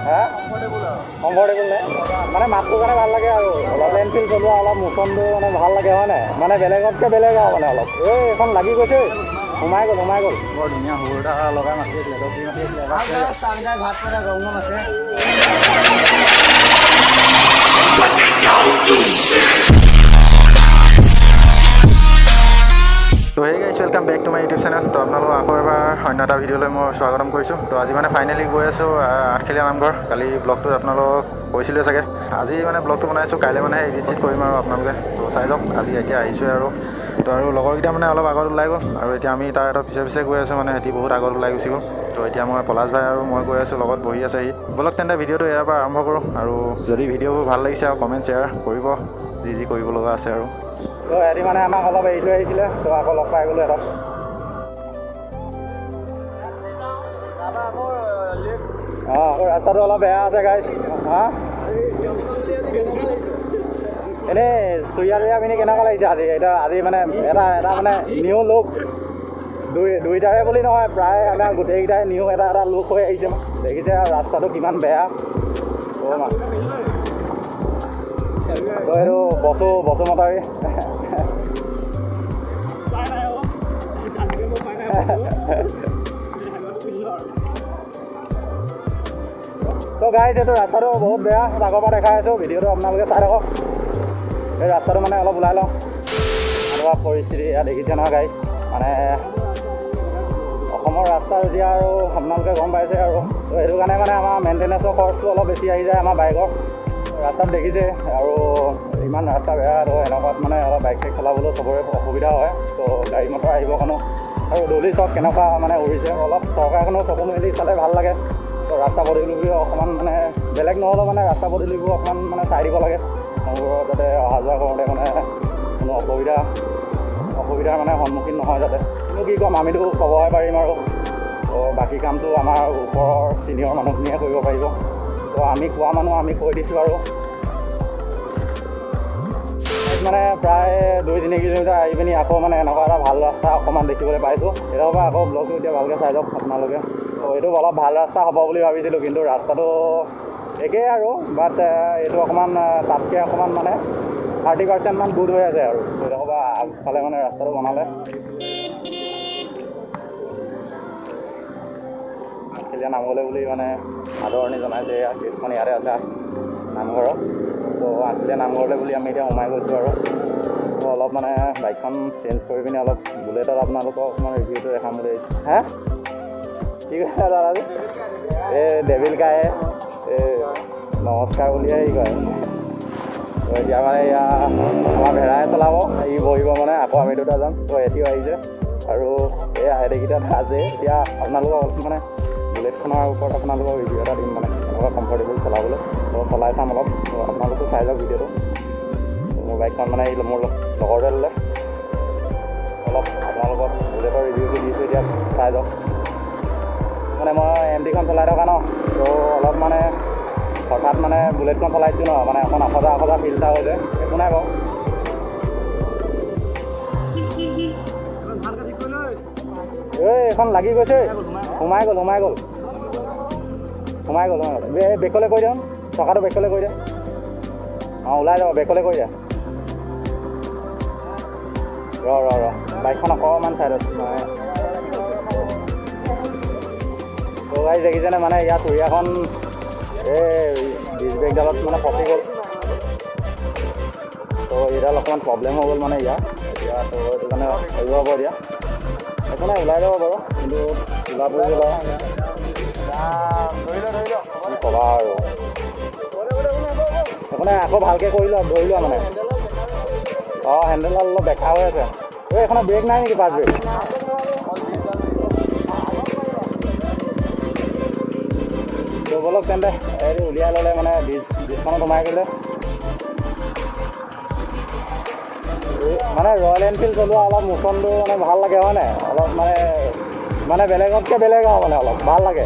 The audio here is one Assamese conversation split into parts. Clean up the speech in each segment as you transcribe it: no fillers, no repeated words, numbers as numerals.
হা কমফৰ্টেবল নাই মানে মাতটো কাৰণে ভাল লাগে আৰু ৰয়েল এনফিল্ড চলোৱা অলপ মোচনটো মানে ভাল লাগে হয় নাই মানে বেলেগতকৈ বেলেগ আৰু মানে অলপ এইখন লাগি গৈছে সোমাই গ'ল বৰ ধুনীয়া সৰু এটা লগাই মাতি আছিলে ভাত কৰা গৰম আছে তো hey guys welcome back to my YouTube channel তো আপোনালোকক আকৌ এবাৰ অন্য এটা ভিডিঅ'লৈ মই স্বাগতম কৰিছোঁ তো আজি মানে ফাইনেলি গৈ আছোঁ আঠখেলীয়া নামঘৰ কালি ব্লগটোত আপোনালোকক কৈছিলোঁ চাগে আজি মানে ব্লগটো বনাইছোঁ কাইলৈ মানে এডিট চিট কৰিম আৰু আপোনালোকে তো চাই যাওক আজি এতিয়া আহিছোঁৱে আৰু তো আৰু লগৰকেইটা মানে অলপ আগত ওলাই গ'ল আৰু এতিয়া আমি তাৰ এটা পিছে গৈ আছোঁ মানে সিহঁতি বহুত আগত ওলাই গুচি গ'ল তো এতিয়া মই পলাশ ভাই আৰু মই গৈ আছোঁ লগত বহি আছে সি বলক তেন্তে ভিডিঅ'টো ইয়াৰ পৰা আৰম্ভ কৰোঁ আৰু যদি ভিডিঅ'বোৰ ভাল লাগিছে আৰু কমেণ্ট শ্বেয়াৰ কৰিব যি কৰিব লগা আছে আৰু তো সিহঁতি মানে আমাক অলপ এৰি থৈ আহিছিলে তো আকৌ লগ পাই গ'লোঁ সিহঁতক আকৌ ৰাস্তাটো অলপ বেয়া আছে গাইছ হা এনেই চুৰিয়া পিনি কেনেকুৱা লাগিছে আজি মানে এটা মানে নিউ লুক দুইটাৰে বুলি নহয় প্ৰায় আমাৰ গোটেইকেইটাই নিউ এটা লুক হৈ আহিছে দেখিছে আৰু ৰাস্তাটো কিমান বেয়া তো এইটো বসুমতাৰী তো গাইছ এইটো ৰাস্তাটো বহুত বেয়া আগৰ পৰা দেখাই আছোঁ ভিডিঅ'টো আপোনালোকে চাই থাকক এই ৰাস্তাটো মানে অলপ ওলাই লওঁ এনেকুৱা পৰিস্থিতি ইয়াত দেখিছে নহয় গাইছ মানে অসমৰ ৰাস্তা এতিয়া আৰু আপোনালোকে গম পাইছে আৰু তো সেইটো কাৰণে মানে আমাৰ মেইনটেনেঞ্চৰ খৰচটো অলপ বেছি আহি যায় আমাৰ বাইকৰ ৰাস্তাত দেখিছে আৰু ইমান ৰাস্তা বেয়া তো এনেকুৱাত মানে অলপ বাইক চাইক চলাবলৈ চবৰে অসুবিধা হয় তো গাড়ী মটৰ আহিব কাৰণেও আৰু দলি চক কেনেকুৱা মানে উৰিছে অলপ চৰকাৰখনেও চকু মেলি চালে ভাল লাগে তো ৰাস্তা পদূলিবোৰ অকণমান মানে বেলেগ নহ'লেও মানে ৰাস্তা পদূলিবোৰ অকণমান মানে চাই দিব লাগে মানুহবোৰৰ যাতে অহা যোৱা কৰোঁতে মানে কোনো অসুবিধাৰ মানে সন্মুখীন নহয় যাতে কিন্তু কি ক'ম আমিতো ক'বহে পাৰিম আৰু তো বাকী কামটো আমাৰ ওপৰৰ ছিনিয়ৰ মানুহখিনিয়ে কৰিব পাৰিব তো আমি কোৱা মানুহ আমি কৈ দিছোঁ আৰু মানে প্ৰায় 2-3 কিলোমিটাৰ আহি পিনি আকৌ মানে এনেকুৱা এটা ভাল ৰাস্তা অকণমান দেখিবলৈ পাইছোঁ এটাৰ পৰা আকৌ ব্লগটো এতিয়া ভালকৈ চাই যাওক আপোনালোকে তো এইটো অলপ ভাল ৰাস্তা হ'ব বুলি ভাবিছিলোঁ কিন্তু ৰাস্তাটো একেই আৰু বাট এইটো অকণমান তাতকৈ অকণমান মানে 30% মান গুড হৈ আছে আৰু এইডোখৰ পৰা আগফালে মানে ৰাস্তাটো বনালে আঠখেলীয়া নামঘৰলৈ বুলি মানে আদৰণি জনাইছে গেটখন ইয়াতে আছে নামঘৰত তো আঠখেলীয়া নামঘৰলৈ বুলি আমি এতিয়া সোমাই গৈছোঁ আৰু তো অলপ মানে বাইকখন চেঞ্জ কৰি পিনি অলপ বুলেটত আপোনালোকক অকণমান ৰিভিউটো দেখাম বুলি হা কি কৈছে দাদা এই ডেভিল গায়ে এই নমস্কাৰ বুলিয়ে হেৰি কয় তো এতিয়া মানে এয়া আমাৰ ভেড়াই চলাব ই বহিব মানে আকৌ আমি দুটা যাম তো এতিয়াও আহিছে আৰু এই আহেদেকেইটা আছে এতিয়া আপোনালোকক অলপ মানে বুলেটখনৰ ওপৰত আপোনালোকক ৰিভিউ এটা দিম মানে এনেকুৱা কমফৰ্টেবল চলাবলৈ তো চলাই চাম অলপ তো আপোনালোকো চাই যাওক ভিডিঅ'টো মোৰ বাইকখন মানে মোৰ লগৰটোৱে ল'লে অলপ আপোনালোকক বুলেটৰ ৰিভিউটো দিছোঁ এতিয়া চাই যাওক মানে মই MT-খন চলাই থকা ন তো অলপ মানে হঠাৎ মানে বুলেটখন চলাইছোঁ ন মানে অকণ আখজা ফিল এটা হৈছে একো নাই বাৰু এইখন লাগি গৈছে সোমাই গ'ল বেকলৈ কৰি দিওঁ চকাটো বেকলৈ কৰি দিয়া অঁ ওলাই যাব বেকলৈ কৰি দিয়া ৰ বাইকখন অকণমান চাইডত মানে তো গাড়ী দেখিছেনে মানে ইয়াত চুৰিয়াখন এই ডিছ ব্ৰেকডালত মানে ফচি গ'ল তো এইডাল অকণমান প্ৰব্লেম হৈ গ'ল মানে এতিয়া তো এইটো কাৰণে কৰিব হ'ব এতিয়া একো নাই ওলাই যাব বাৰু কিন্তু ওলাবই গ'ল আৰু ক'বা আৰু একো নাই আকৌ ভালকৈ ধৰি লোৱা মানে অঁ হেণ্ডেলডাল অলপ বেকা হৈ আছে এই এইখনত ব্ৰেক নাই নেকি পাঁচ ব্ৰেক বলক তেন্তে এইটো উলিয়াই ল'লে মানে ডিছখনত সোমাই গ'লে মানে ৰয়েল এনফিল্ড চলোৱা অলপ মোচনটো মানে ভাল লাগে হয় নাই অলপ মানে বেলেগতকৈ বেলেগ আৰু মানে অলপ ভাল লাগে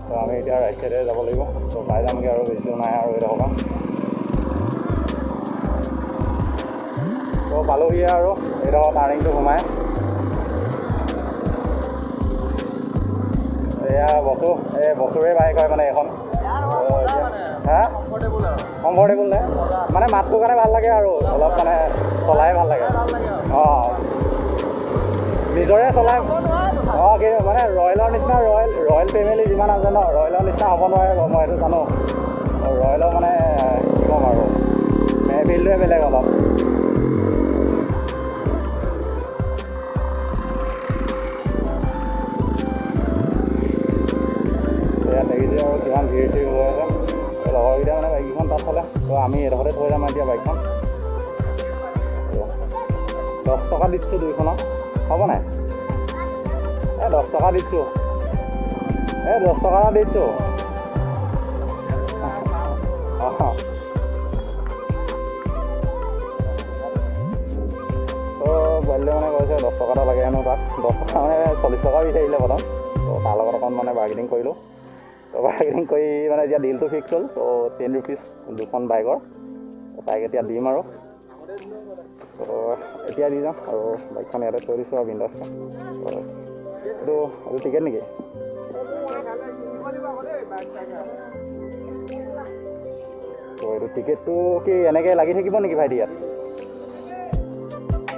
তো আমি এতিয়া ৰাইট চাইডে যাব লাগিব তো পাই যামগৈ আৰু বেছি নাই আৰু এইডোখৰ পালোহি আৰু এইডোখৰ টাৰ্ণিংটো সোমাই এয়া বছৰে বাইক হয় মানে এখন হা কমফৰ্টেবল নে মানে মাতটোৰ কাৰণে ভাল লাগে আৰু অলপ মানে চলাই ভাল লাগে অঁ নিজৰে চলাই অঁ কি মানে ৰয়েলৰ নিচিনা ৰয়েল ফেমিলি যিমান আছে ন ৰয়েলৰ নিচিনা হ'ব নোৱাৰে মই সেইটো জানো ৰয়েলৰ মানে কি ক'ম আৰু মেহফিলটোৱে বেলেগ অলপ ইয়াত দেখিছোঁ আৰু কিমান ভিৰ চিৰ হৈ আছে লগৰকেইটা মানে বাইকখন তাত থ'লে তো আমি এডোখৰতে থৈ যাম এতিয়া বাইকখন 10 টকা দিছোঁ দুইখনত হ'ব নাই 10 টকা দিছোঁ 10 টকা দিছোঁ অঁ তো বইলে মানে কৈছে 10 টকা এটা লাগে হেনো তাত 10 টকা মানে 40 টকা বিচাৰিলে প্ৰথম তো তাৰ লগত অকণ মানে বাৰ্গেনিং কৰিলোঁ তো বাৰ্গেনিং কৰি মানে এতিয়া ডিলটো ফিক্স হ'ল তো 10 ৰুপিজ দুখন বাইকৰ তাইক এতিয়া দিম আৰু তো এতিয়া দি যাম আৰু বাইকখন ইয়াতে থৈ দিছোঁ আৰু বিন্দাছকৈ এইটো টিকেট নেকি তো এইটো টিকেটটো কি এনেকৈ লাগি থাকিব নেকি ভাইটি ইয়াত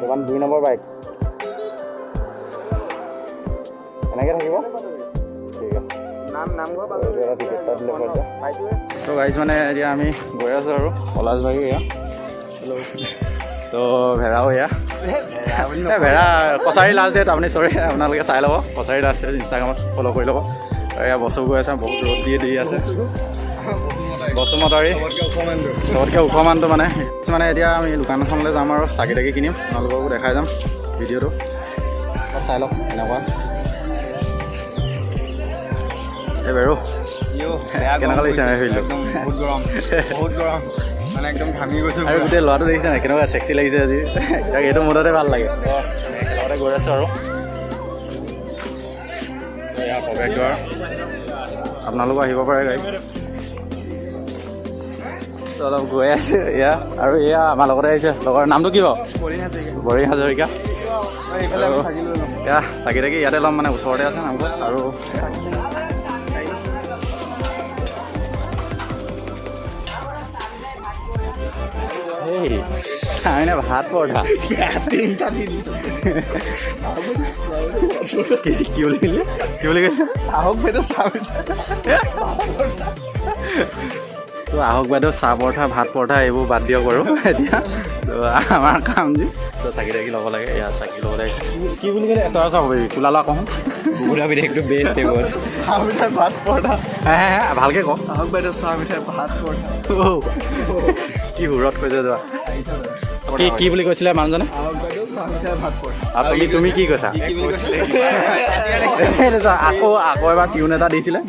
দোকান 2 নম্বৰ বাইক এনেকৈ থাকিব ঠিক আছে তো গাইজ মানে এতিয়া আমি গৈ আছোঁ আৰু পলাশ ভাই এয়া তো ভেড়াও এয়া ভেড়া কছাৰী লাষ্ট ডেট আপুনি চৰি আপোনালোকে চাই ল'ব কছাৰী লাষ্ট ডেট ইনষ্টাগ্ৰামত ফ'ল' কৰি ল'ব এয়া বস্তু গৈ আছে বহুত ৰ'দ দি আছে বসুমতাৰী চবতকৈ ওখ মানটো মানে এতিয়া আমি দোকানখনলৈ যাম আৰু চাকি তাকি কিনিম আপোনালোককো দেখাই যাম ভিডিঅ'টো চাই লওক এনেকুৱা এই বাৰু কেনেকুৱা লাগিছে বহুত গৰম মানে একদম ঘামি গৈছোঁ আৰু গোটেই ল'ৰাটো দেখিছে নাই কেনেকুৱা চেক্সি লাগিছে আজি তাক এইটো মুঠতে ভাল লাগে একেলগতে গৈ আছোঁ আৰু এয়া প্ৰৱেশদ্বাৰ আপোনালোকো আহিব পাৰে গাড়ী অলপ গৈ আছে এয়া আৰু এয়া আমাৰ লগতে আহিছে লগৰ নামটো কি বাৰু বৰিং হাজৰিকা এয়া চাকি তাকি ইয়াতে ল'ম মানে ওচৰতে আছে নামঘৰ আৰু আমি ভাত পৰঠা কি বুলি কৈছে আহক বাইদেউ চাহ পৰঠা ভাত পৰঠা এইবোৰ বাদ দিয়ক বাৰু এতিয়া তো আমাৰ কাম যি তো চাকি তাকি ল'ব লাগে এয়া চাকি ল'ব লাগে কি বুলি ক'লে তই চাব পাৰিবি কোলালো আকৌ বুঢ়া বিধেকটো বেষ্ট এইবোৰ চাহ মিঠাই ভাত পৰঠা ভালকৈ কওক আহক বাইদেউ চাহ মিঠাই ভাত পৰঠা কি সুৰত কৈছে যোৱা কি বুলি কৈছিলে মানুহজনে আহক বাইদেউ চাহ মিঠাই ভাত পৰঠা তুমি কি কৈছা আকৌ এবাৰ টিউন এটা দিছিলে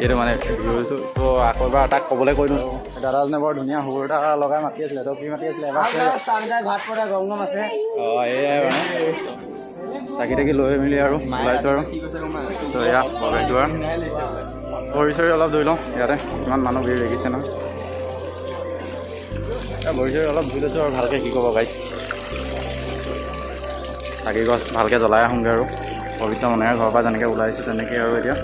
এইটো মানে ভিডিঅ'টো তো আকৌ এবাৰ তাক ক'বলৈ কৈ দিওঁ দাদাজনে বৰ ধুনীয়া সুৰ এটা লগাই মাতি আছিলে তো কি মাতি আছিলে এবাৰ ভাত পৰঠা গৰম গৰম আছে অঁ এয়াই মানে চাকি তাকি লৈ মেলি আৰু ওলাইছোঁ আৰু তো এয়া প্ৰৱেশদ্বাৰ ভৰি চৰি অলপ ধুই লওঁ ইয়াতে কিমান মানুহ ভিৰ দেখিছে নহয় ভৰি চৰি অলপ ধুই লৈছোঁ আৰু ভালকৈ কি ক'ব গাইছ চাকি গছ ভালকৈ জ্বলাই আহোঁগৈ আৰু পবিত্ৰ মনেৰে ঘৰৰ পৰা যেনেকৈ ওলাইছোঁ তেনেকৈ আৰু এতিয়া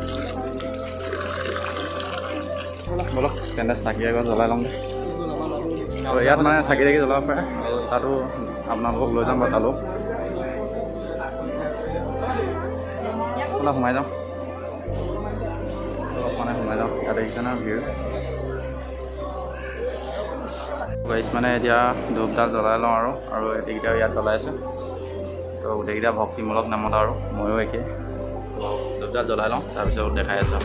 বলক তেন্তে চাকি এগছ জ্বলাই ল'মগৈ আৰু ইয়াত মানে চাকি তাকি জ্বলাব পাৰে আৰু তাতো আপোনালোকক লৈ যাম বাৰু তালো অলপ সোমাই যাওঁ সোমাই যাওঁ ইয়াত দেখিছে নহয় ভিৰ গাইছ মানে এতিয়া ধূপডাল জ্বলাই লওঁ আৰু গোটেইকেইটা ইয়াত জ্বলাই আছে তো গোটেইকেইটা ভক্তিমূলক নামত আৰু ময়ো একে ধূপডাল জ্বলাই লওঁ তাৰপিছত দেখাই আছোঁ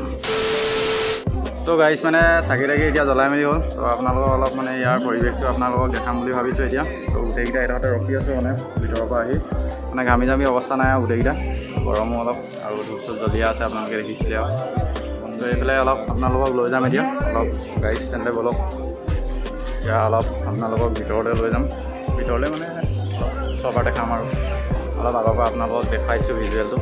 তো গাইছ মানে চাকি তাকি এতিয়া জ্বলাই মেলি হ'ল তো আপোনালোকক অলপ মানে ইয়াৰ পৰিৱেশটো আপোনালোকক দেখাম বুলি ভাবিছোঁ এতিয়া তো গোটেইকেইটা এডোখৰতে ৰখি আছোঁ মানে ভিতৰৰ পৰা আহি মানে ঘামি জামি অৱস্থা নাই আৰু গোটেইকেইটা গৰমো অলপ আৰু ধূপ চুপ জ্বলিয়া আছে আপোনালোকে দেখিছিলে আৰু তো এইফালে অলপ আপোনালোকক লৈ যাম এতিয়া অলপ গাইছ তেন্তে বলক এতিয়া অলপ আপোনালোকক ভিতৰলৈ লৈ যাম ভিতৰলৈ মানে চবাৰ দেখাম আৰু অলপ আগৰ পৰা আপোনালোকক দেখুৱাইছোঁ ভিজুৱেলটো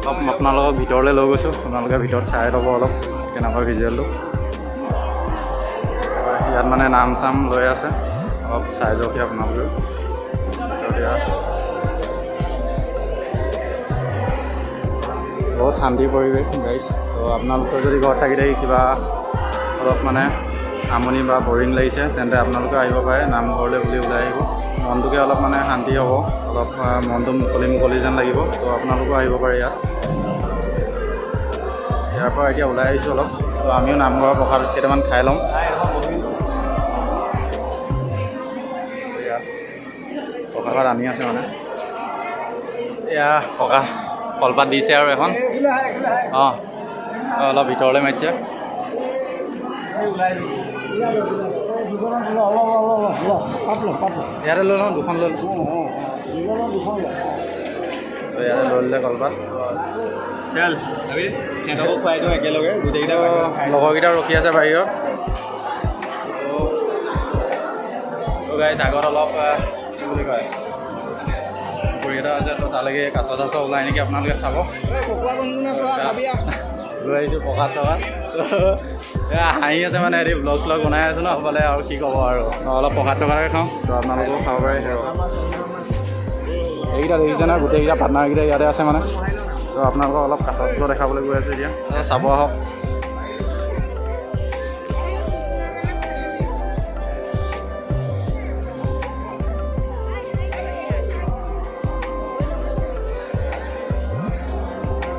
অলপ আপোনালোকক ভিতৰলৈ লৈ গৈছোঁ, আপোনালোকে ভিতৰত চাই ল'ব অলপ কেনেকুৱা ভিজুৱেলটো। ইয়াত মানে নাম চাম লৈ আছে, অলপ চাই যাওক আপোনালোকেও। বহুত শান্তি পৰিৱেশ গাইছ। তো আপোনালোকৰ যদি ঘৰত থাকি কিবা অলপ মানে আমনি বা বৰিং লাগিছে তেন্তে আপোনালোকে আহিব পাৰে নামঘৰলৈ বুলি ওলাই আহিব। মনটোকে অলপ মানে শান্তি হ'ব, অলপ মনটো মুকলি মুকলি যেন লাগিব। তো আপোনালোকেও আহিব পাৰে ইয়াত। ইয়াৰ পৰা এতিয়া ওলাই আহিছোঁ অলপ। তো আমিও নামঘৰৰ প্ৰসাদ কেইটামান খাই ল'ম। ইয়াত প্ৰসাদ আনি আছে মানে এয়া ককা কলপাত দিছে আৰু এখন অলপ ভিতৰলৈ মাতিছে। ইয়াতে লৈ লওঁ দুখন লৈ ইয়াতে লৈ ল'লে কলপাত। একেলগে গোটেইকেইটা লগৰকেইটা ৰখি আছে বাহিৰত। গাইছ আগত অলপ কি বুলি কয় পুখুৰী এটা আছে, তো তালৈকে কাছ চাছ ওলাই নেকি আপোনালোকে চাব। লৈ আহিছোঁ প্ৰসাদ চসাদ। হাঁহি আছে মানে হেৰি ব্লগ শ্লগ বনাই আছোঁ ন হ'বলে, আৰু কি ক'ব আৰু অলপ প্ৰসাদ চসাদকে খাওঁ। তো আপোনালোকেও খাব পাৰে। এইকেইটা দেখিছে নহয়, গোটেইকেইটা পাৰ্টনাৰকেইটা ইয়াতে আছে মানে। তো আপোনালোকক অলপ কাছ চাছ দেখাবলৈ গৈ আছোঁ এতিয়া, চাব আহক।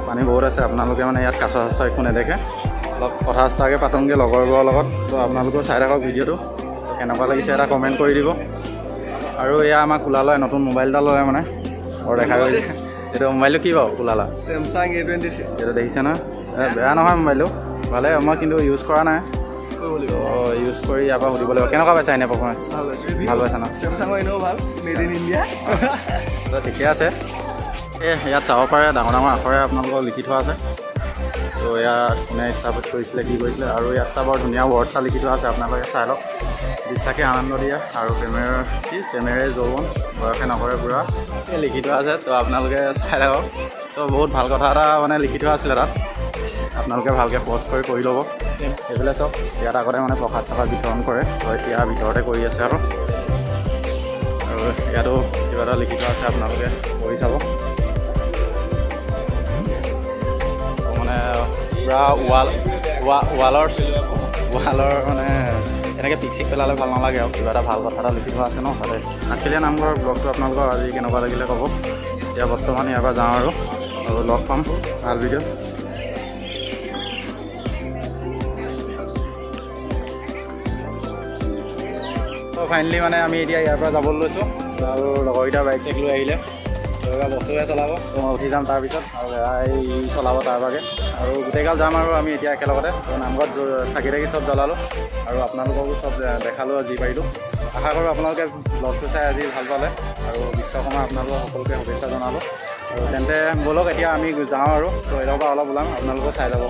পানী বহুত আছে, আপোনালোকে মানে ইয়াত কাছ চাছ একো নেদেখে। অলপ কথা চথাকে পাতোঁগৈ লগৰবোৰৰ লগত। তো আপোনালোকেও চাই থাকক ভিডিঅ'টো, কেনেকুৱা লাগিছে এটা কমেণ্ট কৰি দিব। আৰু এয়া আমাৰ খোলা লয়, নতুন মোবাইল এটা ল'লে মানে বৰ দেখা গৈছে। এইটো মোবাইলটো কি বাৰু খোলা লয়? Samsung A23। এইটো দেখিছে নহয়, বেয়া নহয় মোবাইলটো, ভালে। মই কিন্তু ইউজ কৰা নাই, ইউজ কৰি ইয়াৰ পৰা সুধিব লাগিব। কেনেকুৱা পাইছা এনে পাৰফৰ্মেঞ্চ? ভাল পাইছা ন? চেমচাঙৰ এনেও ভাল, মেড ইন ইণ্ডিয়া। তো ঠিকে আছে। ইয়াত চাব পাৰে ডাঙৰ ডাঙৰ আখৰে আপোনালোকক লিখি থোৱা আছে। তো ইয়াত কোনে স্থাপিত কৰিছিলে, কি কৰিছিলে। আৰু ইয়াত এটা বৰ ধুনীয়া ৱৰ্ড এটা লিখি থোৱা আছে, আপোনালোকে চাই লওক। বিশ্বাসে আনন্দ দিয়া আৰু প্ৰেমেৰে যৌৱন, বয়সে নকৰে বুঢ়া, এই লিখি থোৱা আছে। তো আপোনালোকে চাই থাকক। তো বহুত ভাল কথা এটা মানে লিখি থোৱা আছিলে তাত, আপোনালোকে ভালকৈ পষ্ট কৰি পঢ়ি ল'ব। সেইবিলাক চব ইয়াত আগতে মানে প্ৰসাদ চসাদ বিতৰণ কৰে, তো এতিয়া ভিতৰতে কৰি আছে আৰু ইয়াতো কিবা এটা লিখি থোৱা আছে, আপোনালোকে পঢ়ি চাব। পূৰা ৱালৰ মানে এনেকৈ পিক চিক পেলালে ভাল নালাগে আৰু কিবা এটা ভাল কথা এটা লিখি থোৱা আছে ন তাতে। আঠখেলীয়া নামঘৰৰ ব্লগটো আপোনালোকৰ আজি কেনেকুৱা লাগিলে ক'ব। এতিয়া বৰ্তমান ইয়াৰ পৰা যাওঁ আৰু লগ পাম ভাল ভিডিঅ'। তো ফাইনেলি মানে আমি এতিয়া ইয়াৰ পৰা যাবলৈ লৈছোঁ, আৰু লগৰকেইটা বাইক চাইক লৈ আহিলে। বস্তুহে চলাব, তো মই উঠি যাম তাৰপিছত, আৰু এই চলাব তাৰ ভাগে, আৰু গোটেইগাল যাম আৰু আমি এতিয়া একেলগতে। তো নামঘৰত চাকি তাকি চব জ্বলালোঁ, আৰু আপোনালোককো চব দেখালোঁ যি পাৰিলোঁ। আশা কৰোঁ আপোনালোকে ব্লগটো চাই আজি ভাল পালে, আৰু বিশ্বকৰ্মা আপোনালোকক সকলোকে শুভেচ্ছা জনালোঁ। আৰু তেন্তে ব'লক এতিয়া আমি যাওঁ আৰু। তো এডোখৰ পৰা অলপ ওলাম, আপোনালোকেও চাই যাব।